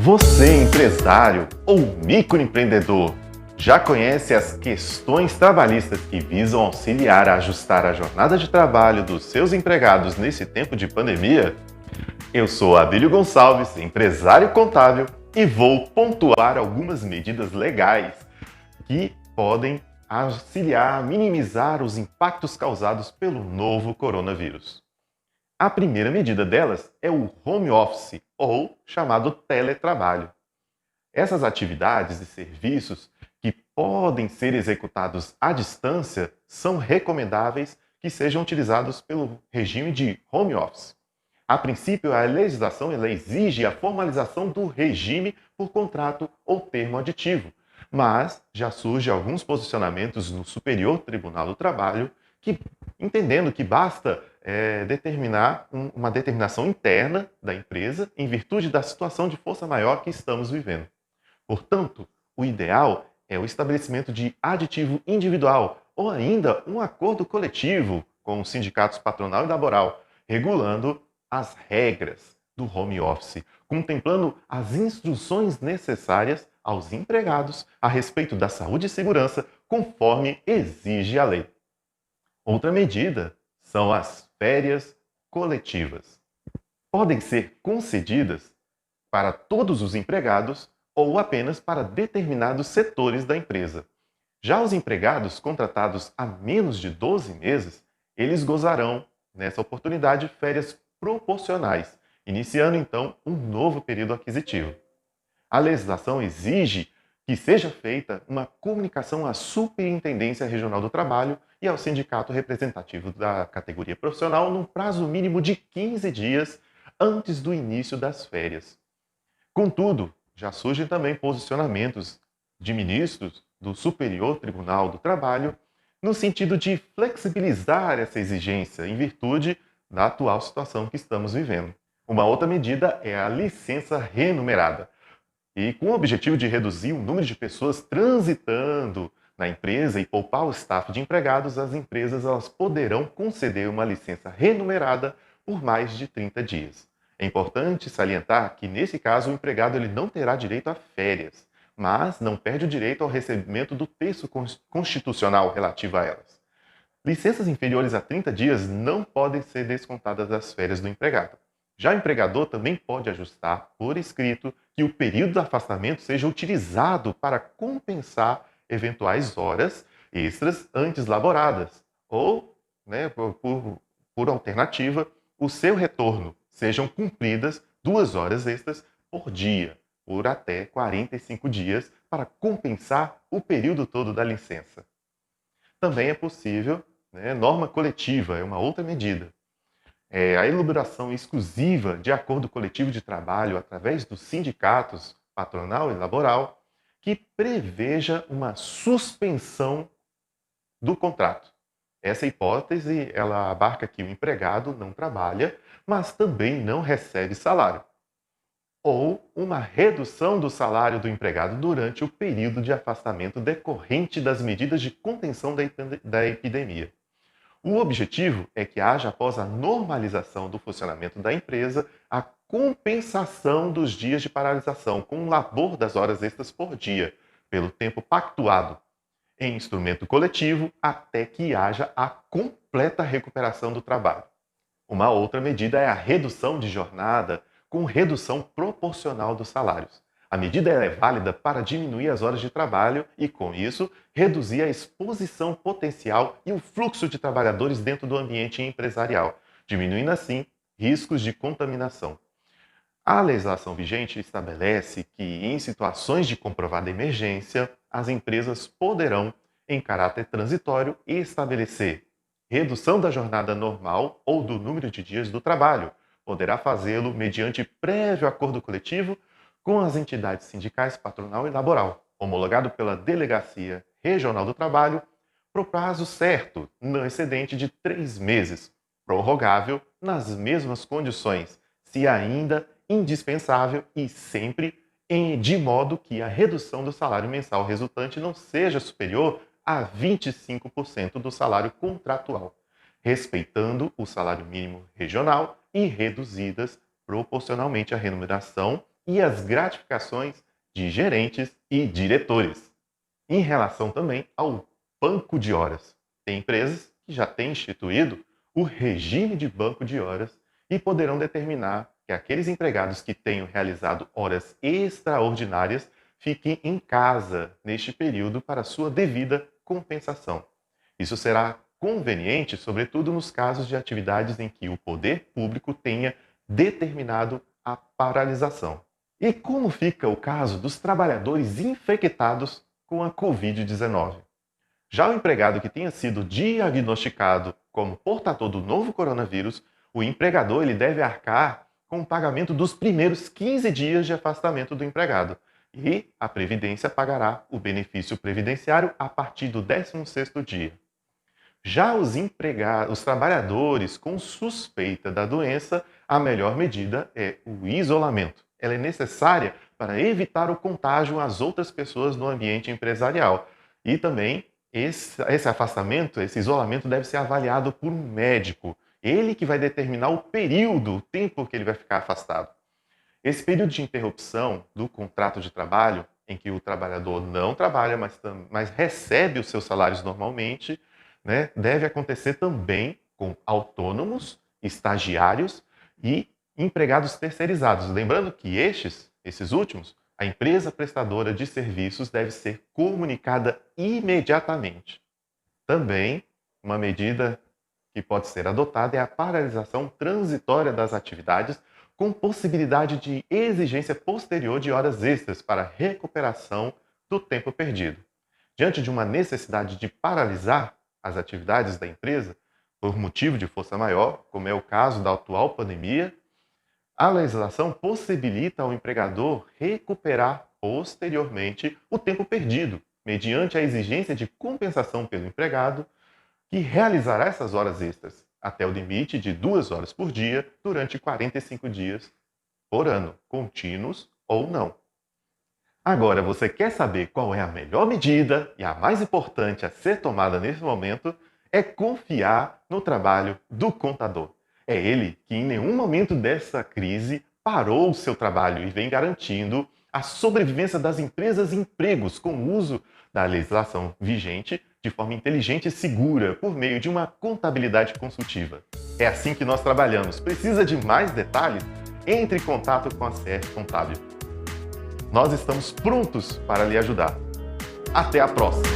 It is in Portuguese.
Você, empresário ou microempreendedor, já conhece as questões trabalhistas que visam auxiliar a ajustar a jornada de trabalho dos seus empregados nesse tempo de pandemia? Eu sou Abílio Gonçalves, empresário contábil, e vou pontuar algumas medidas legais que podem auxiliar a minimizar os impactos causados pelo novo coronavírus. A primeira medida delas é o home office, ou chamado teletrabalho. Essas atividades e serviços que podem ser executados à distância são recomendáveis que sejam utilizados pelo regime de home office. A princípio, a legislação ela exige a formalização do regime por contrato ou termo aditivo, mas já surgem alguns posicionamentos no Superior Tribunal do Trabalho que, entendendo que basta determinar uma determinação interna da empresa em virtude da situação de força maior que estamos vivendo. Portanto, o ideal é o estabelecimento de aditivo individual ou ainda um acordo coletivo com os sindicatos patronal e laboral, regulando as regras do home office, contemplando as instruções necessárias aos empregados a respeito da saúde e segurança, conforme exige a lei. Outra medida são as férias coletivas. Podem ser concedidas para todos os empregados ou apenas para determinados setores da empresa. Já os empregados contratados há menos de 12 meses, eles gozarão, nessa oportunidade, férias proporcionais, iniciando então um novo período aquisitivo. A legislação exige que seja feita uma comunicação à Superintendência Regional do Trabalho e ao sindicato representativo da categoria profissional num prazo mínimo de 15 dias antes do início das férias. Contudo, já surgem também posicionamentos de ministros do Superior Tribunal do Trabalho no sentido de flexibilizar essa exigência em virtude da atual situação que estamos vivendo. Uma outra medida é a licença remunerada. E com o objetivo de reduzir o número de pessoas transitando na empresa e poupar o staff de empregados, as empresas elas poderão conceder uma licença remunerada por mais de 30 dias. É importante salientar que, nesse caso, o empregado ele não terá direito a férias, mas não perde o direito ao recebimento do texto constitucional relativo a elas. Licenças inferiores a 30 dias não podem ser descontadas das férias do empregado. Já o empregador também pode ajustar por escrito que o período de afastamento seja utilizado para compensar eventuais horas extras antes laboradas ou, por alternativa, o seu retorno sejam cumpridas 2 horas extras por dia, por até 45 dias, para compensar o período todo da licença. Também é possível, norma coletiva é uma outra medida. A elaboração exclusiva de acordo coletivo de trabalho através dos sindicatos patronal e laboral que preveja uma suspensão do contrato. Essa hipótese, ela abarca que o empregado não trabalha, mas também não recebe salário. Ou uma redução do salário do empregado durante o período de afastamento decorrente das medidas de contenção da epidemia. O objetivo é que haja, após a normalização do funcionamento da empresa, a compensação dos dias de paralisação com o labor das horas extras por dia, pelo tempo pactuado em instrumento coletivo, até que haja a completa recuperação do trabalho. Uma outra medida é a redução de jornada com redução proporcional dos salários. A medida é válida para diminuir as horas de trabalho e, com isso, reduzir a exposição potencial e o fluxo de trabalhadores dentro do ambiente empresarial, diminuindo assim riscos de contaminação. A legislação vigente estabelece que, em situações de comprovada emergência, as empresas poderão, em caráter transitório, estabelecer redução da jornada normal ou do número de dias do trabalho. Poderá fazê-lo mediante prévio acordo coletivo com as entidades sindicais, patronal e laboral, homologado pela Delegacia Regional do Trabalho, para o prazo certo, não excedente de 3 meses, prorrogável nas mesmas condições, se ainda indispensável e sempre de modo que a redução do salário mensal resultante não seja superior a 25% do salário contratual, respeitando o salário mínimo regional e reduzidas proporcionalmente à remuneração e as gratificações de gerentes e diretores. Em relação também ao banco de horas. Tem empresas que já têm instituído o regime de banco de horas e poderão determinar que aqueles empregados que tenham realizado horas extraordinárias fiquem em casa neste período para sua devida compensação. Isso será conveniente, sobretudo nos casos de atividades em que o poder público tenha determinado a paralisação. E como fica o caso dos trabalhadores infectados com a Covid-19? Já o empregado que tenha sido diagnosticado como portador do novo coronavírus, o empregador ele deve arcar com o pagamento dos primeiros 15 dias de afastamento do empregado. E a Previdência pagará o benefício previdenciário a partir do 16º dia. Já os trabalhadores com suspeita da doença, a melhor medida é o isolamento. Ela é necessária para evitar o contágio às outras pessoas no ambiente empresarial. E também esse afastamento, esse isolamento deve ser avaliado por um médico. Ele que vai determinar o período, o tempo que ele vai ficar afastado. Esse período de interrupção do contrato de trabalho, em que o trabalhador não trabalha, mas recebe os seus salários normalmente, né, deve acontecer também com autônomos, estagiários e empregados terceirizados. Lembrando que esses últimos, a empresa prestadora de serviços deve ser comunicada imediatamente. Também, uma medida que pode ser adotada é a paralisação transitória das atividades, com possibilidade de exigência posterior de horas extras para recuperação do tempo perdido. Diante de uma necessidade de paralisar as atividades da empresa, por motivo de força maior, como é o caso da atual pandemia, a legislação possibilita ao empregador recuperar posteriormente o tempo perdido, mediante a exigência de compensação pelo empregado, que realizará essas horas extras, até o limite de 2 horas por dia, durante 45 dias por ano, contínuos ou não. Agora, você quer saber qual é a melhor medida e a mais importante a ser tomada nesse momento? É confiar no trabalho do contador. É ele que em nenhum momento dessa crise parou o seu trabalho e vem garantindo a sobrevivência das empresas e empregos com o uso da legislação vigente de forma inteligente e segura por meio de uma contabilidade consultiva. É assim que nós trabalhamos. Precisa de mais detalhes? Entre em contato com a CR Contábil. Nós estamos prontos para lhe ajudar. Até a próxima!